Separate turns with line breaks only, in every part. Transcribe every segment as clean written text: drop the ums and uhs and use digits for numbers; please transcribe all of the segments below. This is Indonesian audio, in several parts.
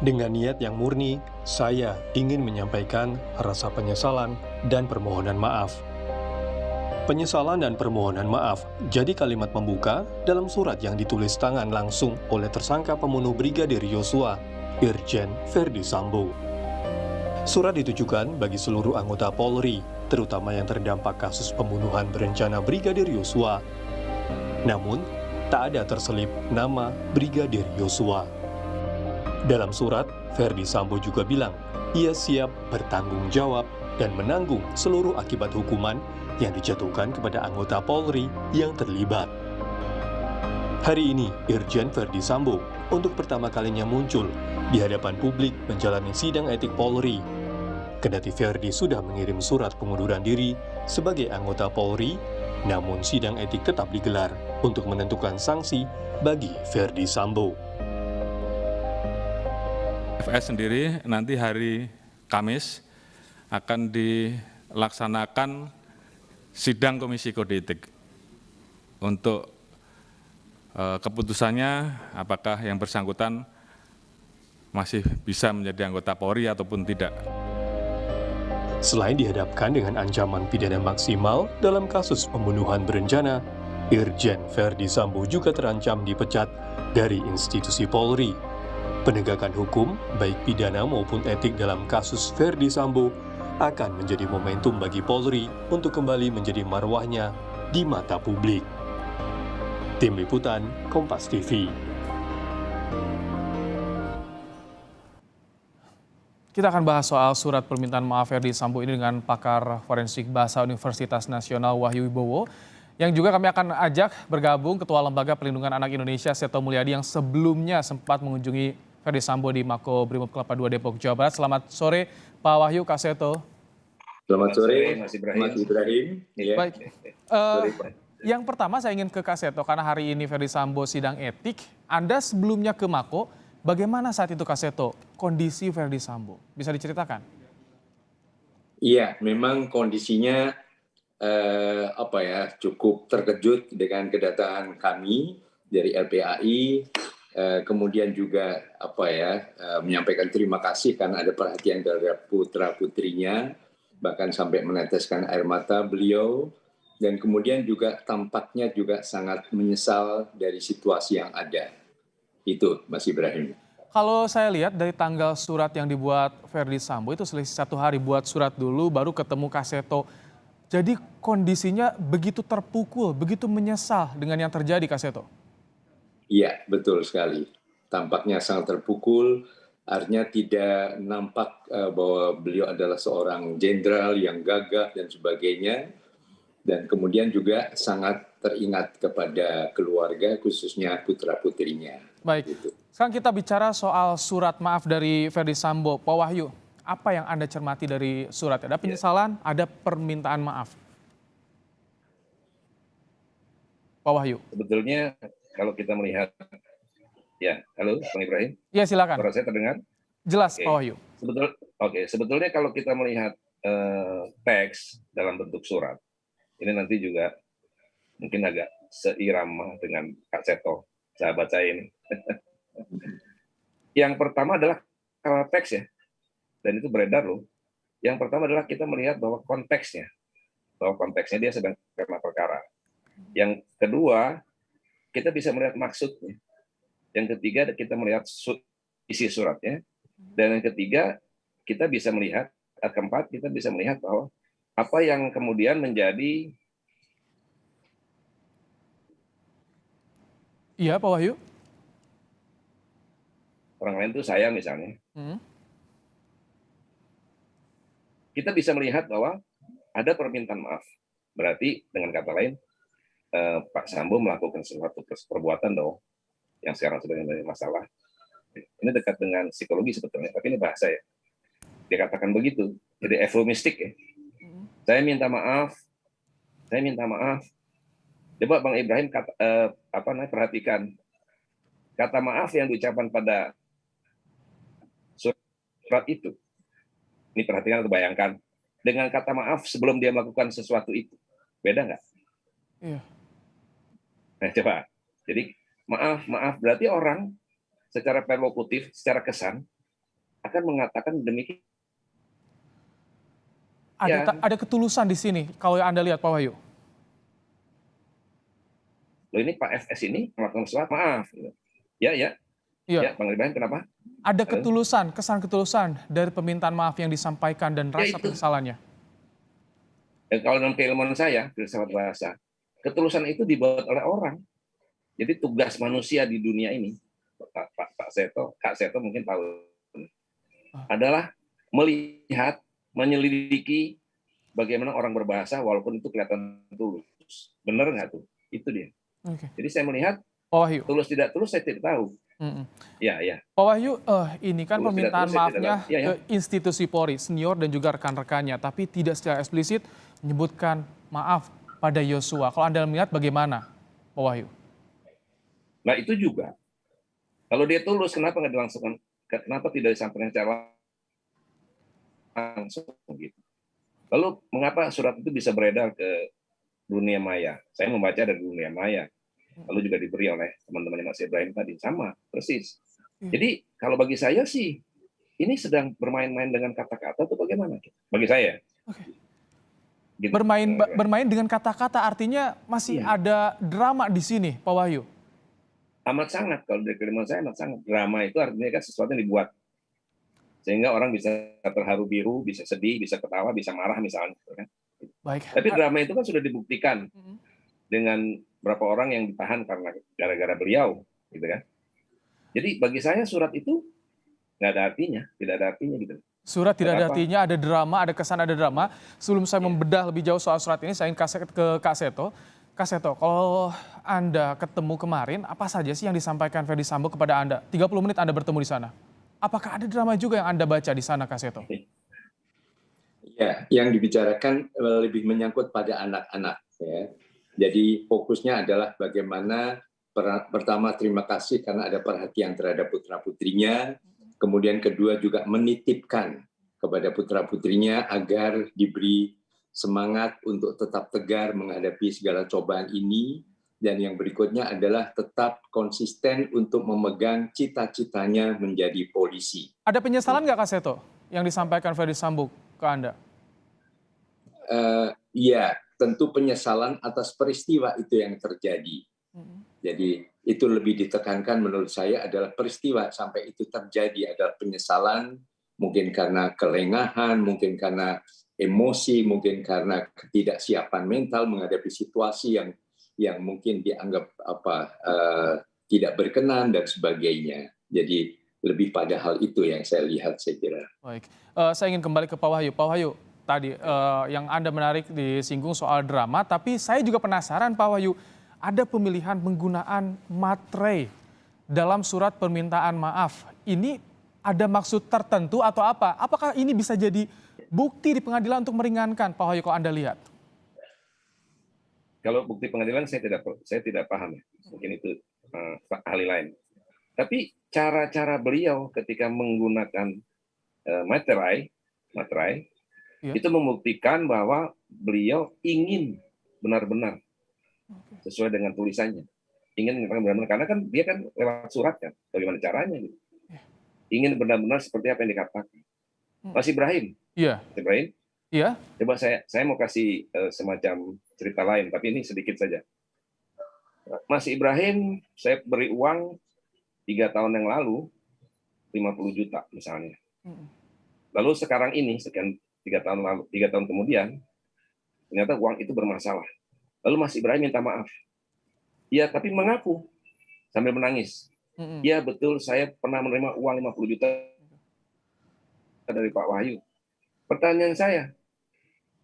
Dengan niat yang murni, saya ingin menyampaikan rasa penyesalan dan permohonan maaf. Penyesalan dan permohonan maaf jadi kalimat pembuka dalam surat yang ditulis tangan langsung oleh tersangka pembunuh Brigadir Yosua, Irjen Verdi Sambo. Surat ditujukan bagi seluruh anggota Polri, terutama yang terdampak kasus pembunuhan berencana Brigadir Yosua. Namun, tak ada terselip nama Brigadir Yosua. Dalam surat, Verdi Sambo juga bilang, ia siap bertanggung jawab dan menanggung seluruh akibat hukuman yang dijatuhkan kepada anggota Polri yang terlibat. Hari ini, Irjen Verdi Sambo untuk pertama kalinya muncul di hadapan publik menjalani sidang etik Polri. Kendati Verdi sudah mengirim surat pengunduran diri sebagai anggota Polri, namun sidang etik tetap digelar untuk menentukan sanksi bagi Verdi Sambo.
FS sendiri nanti hari Kamis akan dilaksanakan sidang Komisi Kode Etik untuk keputusannya apakah yang bersangkutan masih bisa menjadi anggota Polri ataupun tidak.
Selain dihadapkan dengan ancaman pidana maksimal dalam kasus pembunuhan berencana, Irjen Verdi Sambo juga terancam dipecat dari institusi Polri. Penegakan hukum, baik pidana maupun etik dalam kasus Verdi Sambo, akan menjadi momentum bagi Polri untuk kembali menjadi marwahnya di mata publik. Tim Liputan, Kompas TV.
Kita akan bahas soal surat permintaan maaf Verdi Sambo ini dengan pakar forensik bahasa Universitas Nasional Wahyu Wibowo, yang juga kami akan ajak bergabung Ketua Lembaga Perlindungan Anak Indonesia Seto Mulyadi yang sebelumnya sempat mengunjungi Verdi Sambo di Mako Brimob Kelapa II Depok, Jawa Barat. Selamat sore Pak Wahyu, Kak Seto.
Selamat sore Mas Ibrahim. Ya.
Baik, yang pertama saya ingin ke Kak Seto karena hari ini Verdi Sambo sidang etik. Anda sebelumnya ke Mako, bagaimana saat itu Kak Seto kondisi Verdi Sambo? Bisa diceritakan?
Iya, memang kondisinya cukup terkejut dengan kedatangan kami dari LPAI. Kemudian juga menyampaikan terima kasih karena ada perhatian terhadap putra putrinya, bahkan sampai meneteskan air mata beliau, dan kemudian juga tampaknya juga sangat menyesal dari situasi yang ada. Itu Mas Ibrahim.
Kalau saya lihat dari tanggal surat yang dibuat Verdi Sambo itu selisih 1 hari, buat surat dulu baru ketemu Kak Seto. Jadi kondisinya begitu terpukul, begitu menyesal dengan yang terjadi Kak Seto.
Iya, betul sekali. Tampaknya sangat terpukul, artinya tidak nampak bahwa beliau adalah seorang jenderal yang gagah dan sebagainya. Dan kemudian juga sangat teringat kepada keluarga, khususnya putra-putrinya.
Baik, sekarang kita bicara soal surat maaf dari Verdi Sambo. Pak Wahyu, apa yang Anda cermati dari surat? Ada penyesalan, ada permintaan maaf. Pak Wahyu.
Sebetulnya kalau kita melihat, ya, halo Bang Ibrahim.
Iya silakan.
Suara saya terdengar?
Jelas Pak Wahyu.
Sebetulnya kalau kita melihat teks dalam bentuk surat, ini nanti juga mungkin agak seirama dengan Kak Seto, sahabat saya ini. Yang pertama adalah teks ya, dan itu beredar loh. Yang pertama adalah kita melihat bahwa konteksnya dia sedang kena perkara. Yang kedua, kita bisa melihat maksudnya. Yang ketiga, kita melihat isi suratnya. Dan yang ketiga, keempat, kita bisa melihat bahwa apa yang kemudian menjadi...
Iya, Pak Wahyu.
Orang lain itu saya misalnya. Kita bisa melihat bahwa ada permintaan maaf. Berarti dengan kata lain, Pak Sambo melakukan sesuatu perbuatan dong yang sekarang sedang menjadi masalah. Ini dekat dengan psikologi sebetulnya, tapi ini bahasa ya. Dikatakan begitu, jadi eufemistik ya. Saya minta maaf. Coba Bang Ibrahim perhatikan kata maaf yang diucapkan pada surat itu. Ini perhatikan atau bayangkan dengan kata maaf sebelum dia melakukan sesuatu itu, beda nggak?
Iya.
Nah, coba. Jadi maaf berarti orang secara perlokutif, secara kesan akan mengatakan demikian. Ya.
Ada ketulusan di sini kalau yang Anda lihat Pak Wahyu.
Loh, ini Pak FS ini melakukan surat maaf. Ya,
Iya.
Bang Ibrahim, kenapa?
Ada ketulusan, kesan ketulusan dari permintaan maaf yang disampaikan dan rasa
itu.
penyesalannya.
Kalau dalam keilmuan saya, filsafat bahasa, ketulusan itu dibuat oleh orang. Jadi tugas manusia di dunia ini, Kak Seto mungkin tahu, adalah melihat, menyelidiki bagaimana orang berbahasa walaupun itu kelihatan tulus. Benar nggak tuh? Itu dia.
Oke.
Jadi saya melihat
Pak Wahyu.
tulus tidak tulus saya tidak tahu. Ya.
Pak Wahyu, ini kan
Tulus
permintaan
tidak tulus, saya
maafnya
tidak tahu. Ya.
ke institusi Polri, senior dan juga rekan-rekannya, tapi tidak secara eksplisit menyebutkan maaf pada Yosua. Kalau Anda melihat bagaimana, Pak Wahyu?
Nah itu juga. Kalau dia tulus, kenapa nggak dilangsungkan? Kenapa tidak disampaikan secara langsung gitu? Lalu mengapa surat itu bisa beredar ke dunia maya? Saya membaca dari dunia maya. Lalu juga diberi oleh teman-temannya Mas Ibrahim tadi. Sama, persis. Jadi kalau bagi saya sih, ini sedang bermain-main dengan kata-kata atau bagaimana? Bagi saya. Gitu.
Bermain dengan kata-kata artinya masih ada drama di sini, Pak Wahyu.
Amat sangat, kalau dari keilmuan saya amat sangat. Drama itu artinya kan sesuatu yang dibuat. Sehingga orang bisa terharu biru, bisa sedih, bisa ketawa, bisa marah misalnya.
Baik.
Tapi drama itu kan sudah dibuktikan dengan berapa orang yang ditahan karena gara-gara beliau, gitu kan. Jadi bagi saya surat itu nggak ada artinya, tidak ada artinya gitu.
Surat tidak ada artinya, ada drama, ada kesan ada drama. Sebelum saya membedah lebih jauh soal surat ini, saya ingin kasih ke Kak Seto. Kak Seto, kalau Anda ketemu kemarin, apa saja sih yang disampaikan Ferdy Sambo kepada Anda? 30 menit Anda bertemu di sana. Apakah ada drama juga yang Anda baca di sana, Kak Seto?
Ya, yang dibicarakan lebih menyangkut pada anak-anak. Ya. Jadi fokusnya adalah bagaimana pertama terima kasih karena ada perhatian terhadap putra-putrinya. Kemudian kedua juga menitipkan kepada putra-putrinya agar diberi semangat untuk tetap tegar menghadapi segala cobaan ini. Dan yang berikutnya adalah tetap konsisten untuk memegang cita-citanya menjadi polisi.
Ada penyesalan nggak Kak Seto yang disampaikan Ferdy Sambo ke Anda?
Ya, tentu penyesalan atas peristiwa itu yang terjadi. Jadi itu lebih ditekankan menurut saya adalah peristiwa sampai itu terjadi adalah penyesalan, mungkin karena kelengahan, mungkin karena emosi, mungkin karena ketidaksiapan mental menghadapi situasi yang mungkin dianggap tidak berkenan dan sebagainya. Jadi lebih pada hal itu yang saya lihat, saya kira.
Baik, saya ingin kembali ke Pak Wahyu. Pak Wahyu, tadi yang Anda menarik disinggung soal drama, tapi saya juga penasaran Pak Wahyu, ada pemilihan penggunaan materai dalam surat permintaan maaf. Ini ada maksud tertentu atau apa? Apakah ini bisa jadi bukti di pengadilan untuk meringankan, Pak Wahyu, kalau Anda lihat?
Kalau bukti pengadilan saya tidak paham ya. Mungkin itu ahli lain. Tapi cara-cara beliau ketika menggunakan materai itu membuktikan bahwa beliau ingin benar-benar sesuai dengan tulisannya. Ingin benar-benar karena kan dia kan lewat surat kan. Bagaimana caranya gitu. Ingin benar-benar seperti apa yang dikatakan. Mas Ibrahim.
Iya.
Mas Ibrahim.
Iya.
Coba saya mau kasih semacam cerita lain, tapi ini sedikit saja. Mas Ibrahim, saya beri uang 3 tahun yang lalu, 50 juta misalnya. Lalu sekarang ini, sekian 3 tahun kemudian, ternyata uang itu bermasalah. Lalu Mas Ibrahim minta maaf. Iya, tapi mengaku sambil menangis. Iya betul, saya pernah menerima uang 50 juta dari Pak Wahyu. Pertanyaan saya,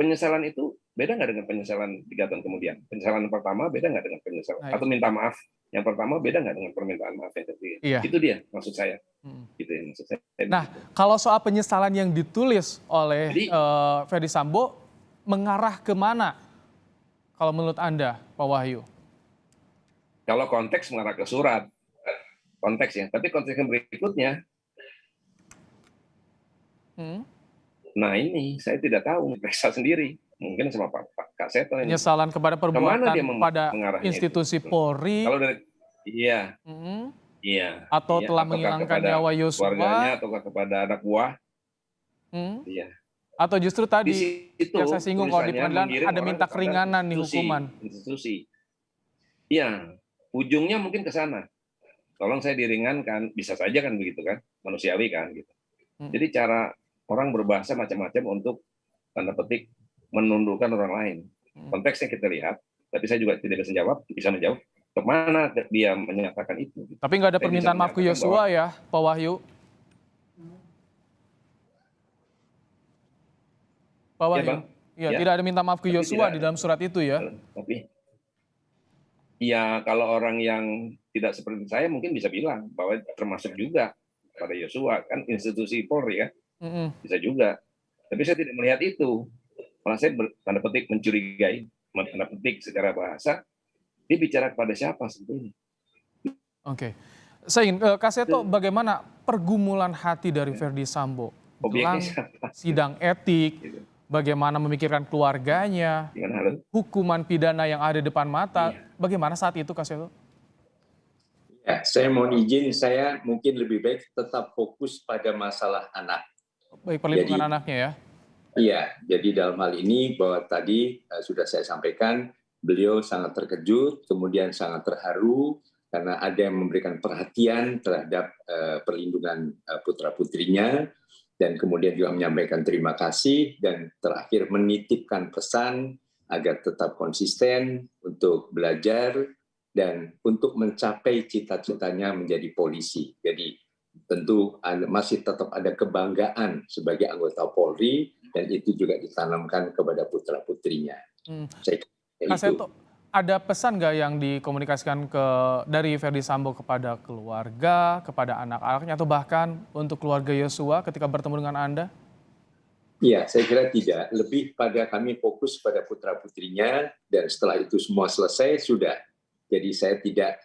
penyesalan itu beda nggak dengan penyesalan 3 tahun kemudian? Penyesalan pertama beda nggak dengan penyesalan? Atau minta maaf yang pertama beda nggak dengan permintaan maaf yang ketiga?
Iya.
Itu dia maksud saya. Gitu ya, maksud saya.
Nah, kalau soal penyesalan yang ditulis oleh Ferdy Sambo mengarah ke mana? Kalau menurut Anda, Pak Wahyu?
Kalau konteks mengarah ke surat, konteks ya. Tapi konteks yang berikutnya, nah ini saya tidak tahu, periksa sendiri. Mungkin sama Pak Kak Seto ini.
Penyesalan kepada perbuatan pada institusi
itu?
Polri.
Kalau dari Iya.
atau
Iya.
telah
Apakah
menghilangkan
kepada
nyawa
keluarganya
Yosua,
ataukah kepada anak buah?
hmm?
Iya.
Atau justru
Di
tadi
situ
yang saya singgung kalau di
tulisannya
pengadilan
mengirim
ada
orang
minta
kepada
keringanan nih hukuman.
institusi. Iya, ujungnya mungkin ke sana. Tolong saya diringankan, bisa saja kan begitu kan, manusiawi kan gitu.
Hmm.
Jadi cara orang berbahasa macam-macam untuk tanda petik menundukkan orang lain. Konteksnya kita lihat, tapi saya juga tidak bisa menjawab kemana dia menyatakan itu.
Tapi nggak ada
Saya bisa
permintaan maaf ke
menyatakan
Yosua ya, Pak Wahyu? Pak
Ya,
Wahyu?
Bang.
Ya,
Ya.
tidak ada minta maaf ke
Tapi
Yosua
tidak-
di dalam surat itu ya?
Tapi ya kalau orang yang tidak seperti saya mungkin bisa bilang bahwa termasuk juga pada Yosua kan institusi Polri ya,
Mm-mm.
bisa juga. Tapi saya tidak melihat itu. Malah saya tanda petik mencurigai, tanda petik secara bahasa, dia bicara kepada siapa sebetulnya?
Oke. Saya ingin, Kak Seto, bagaimana pergumulan hati dari Verdi Sambo?
Obyeknya
Jelang
siapa?
sidang etik,
Gitu.
bagaimana memikirkan keluarganya,
Gimana halo?
hukuman pidana yang ada di depan mata.
Iya.
Bagaimana saat itu, Kak Seto?
Ya, saya mohon izin, saya mungkin lebih baik tetap fokus pada masalah anak.
Baik, perlindungan
Jadi-
anaknya ya.
Iya, jadi dalam hal ini bahwa tadi sudah saya sampaikan, beliau sangat terkejut, kemudian sangat terharu karena ada yang memberikan perhatian terhadap perlindungan putra-putrinya, dan kemudian juga menyampaikan terima kasih, dan terakhir menitipkan pesan agar tetap konsisten untuk belajar dan untuk mencapai cita-citanya menjadi polisi. Jadi tentu masih tetap ada kebanggaan sebagai anggota Polri, dan itu juga ditanamkan kepada putra-putrinya. Saya kira
Kak
itu.
Seto, ada pesan nggak yang dikomunikasikan dari Verdi Sambo kepada keluarga, kepada anak-anaknya, atau bahkan untuk keluarga Yosua ketika bertemu dengan Anda?
Iya, saya kira tidak. Lebih pada kami fokus pada putra-putrinya, dan setelah itu semua selesai, sudah. Jadi saya tidak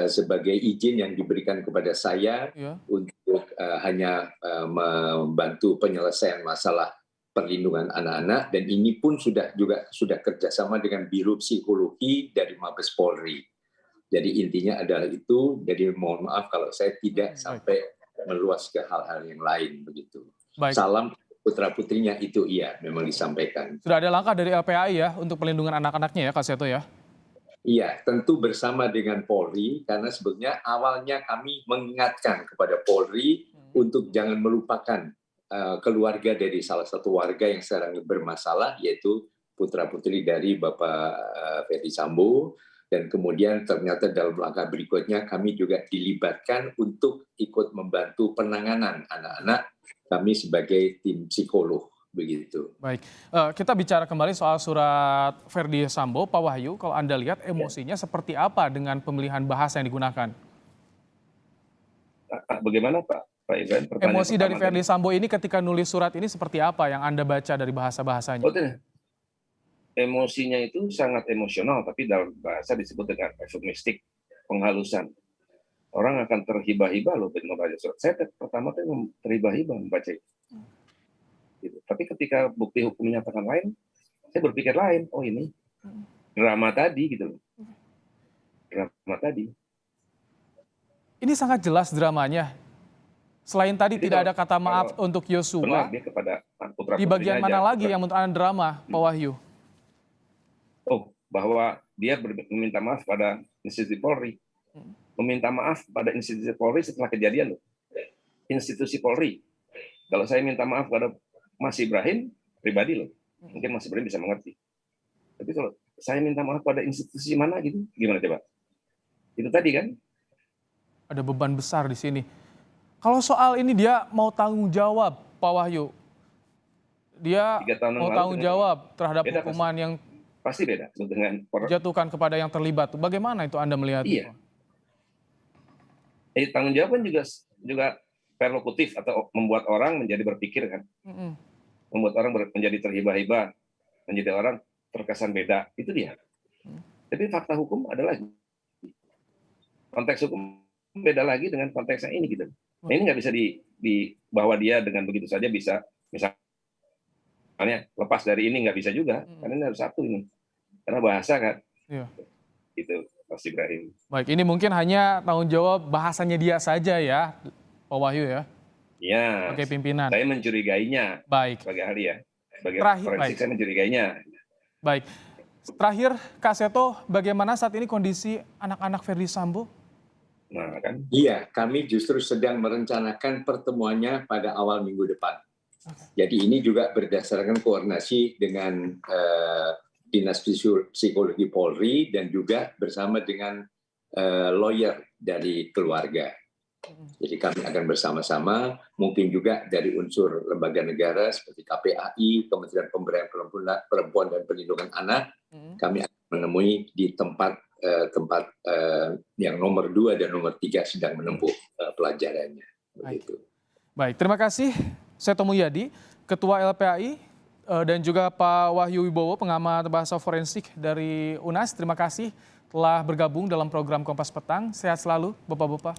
sebagai izin yang diberikan kepada saya
Ya.
untuk hanya membantu penyelesaian masalah perlindungan anak-anak, dan ini pun sudah kerjasama dengan Biro Psikologi dari Mabes Polri. Jadi intinya adalah itu. Jadi mohon maaf kalau saya tidak sampai meluas ke hal-hal yang lain begitu.
Baik.
Salam putra-putrinya itu iya memang disampaikan.
Sudah ada langkah dari LPAI ya untuk perlindungan anak-anaknya ya, Kak Seto ya?
Iya, tentu bersama dengan Polri, karena sebetulnya awalnya kami mengingatkan kepada Polri untuk jangan melupakan keluarga dari salah satu warga yang sekarang bermasalah, yaitu putra-putri dari Bapak Verdi Sambo. Dan kemudian ternyata dalam langkah berikutnya kami juga dilibatkan untuk ikut membantu penanganan anak-anak, kami sebagai tim psikolog. Begitu.
Baik, kita bicara kembali soal surat Verdi Sambo, Pak Wahyu. Kalau Anda lihat emosinya seperti apa dengan pemilihan bahasa yang digunakan?
Bagaimana Pak Ibrahim?
Emosi dari Verdi Sambo ini ketika nulis surat ini seperti apa yang Anda baca dari bahasa-bahasanya?
Emosinya itu sangat emosional, tapi dalam bahasa disebut dengan eufemistik, penghalusan. Orang akan terhibah-hibah loh membaca surat. Saya pertama tuh terhibah-hibah membaca itu. Gitu. Tapi ketika bukti hukum menyatakan lain, saya berpikir lain. Oh ini drama tadi gitu loh. Drama tadi.
Ini sangat jelas dramanya. Selain tadi
Jadi
tidak ada kata maaf untuk
Benar,
Yosua,
dia kepada putra
di bagian mana lagi yang menurut Anda drama, Pak Wahyu?
Oh, bahwa dia meminta maaf pada institusi Polri. Meminta maaf pada institusi Polri setelah kejadian loh. Institusi Polri. Kalau saya minta maaf pada Mas Ibrahim pribadi loh, mungkin Mas Ibrahim bisa mengerti. Tapi kalau saya minta maaf pada institusi mana gitu, gimana coba? Itu tadi kan?
Ada beban besar di sini. Kalau soal ini dia mau tanggung jawab, Pak Wahyu. Dia
3 tahun yang
mau
lalu
tanggung jawab terhadap
beda
hukuman yang
pasti beda dengan
dijatuhkan kepada yang terlibat. Bagaimana itu Anda melihat?
Iya. Tanggung jawab kan juga perlokutif atau membuat orang menjadi berpikir kan. Membuat orang menjadi terhibah-hibah, menjadi orang terkesan beda, itu dia. Tapi fakta hukum adalah konteks hukum beda lagi dengan konteksnya ini gitu. Nah, ini nggak bisa bahwa dia dengan begitu saja bisa misalnya lepas dari ini nggak bisa juga, karena ini harus satu ini, karena bahasa kan.
Iya.
Gitu. Mas Ibrahim.
Baik, ini mungkin hanya tanggung jawab bahasanya dia saja ya, Pak Wahyu ya,
Ya,
sebagai pimpinan.
saya mencurigainya
Baik,
sebagai ahli ya. Sebagai
Terakhir,
forensik
baik.
saya mencurigainya.
baik. Terakhir, Kak Seto, bagaimana saat ini kondisi anak-anak Verdi Sambo?
Nah, kan
Iya, kami justru sedang merencanakan pertemuannya pada awal minggu depan. Jadi ini juga berdasarkan koordinasi dengan Dinas Psikologi Polri dan juga bersama dengan lawyer dari keluarga. Jadi kami akan bersama-sama, mungkin juga dari unsur lembaga negara seperti KPAI, Kementerian Pemberdayaan Perempuan dan Perlindungan Anak, kami akan menemui di tempat yang nomor 2 dan nomor 3 sedang menempuh pelajarannya. Begitu.
Baik, terima kasih Seto Mulyadi, Ketua LPAI, dan juga Pak Wahyu Wibowo, pengamat bahasa forensik dari UNAS. Terima kasih telah bergabung dalam program Kompas Petang. Sehat selalu, Bapak-Bapak.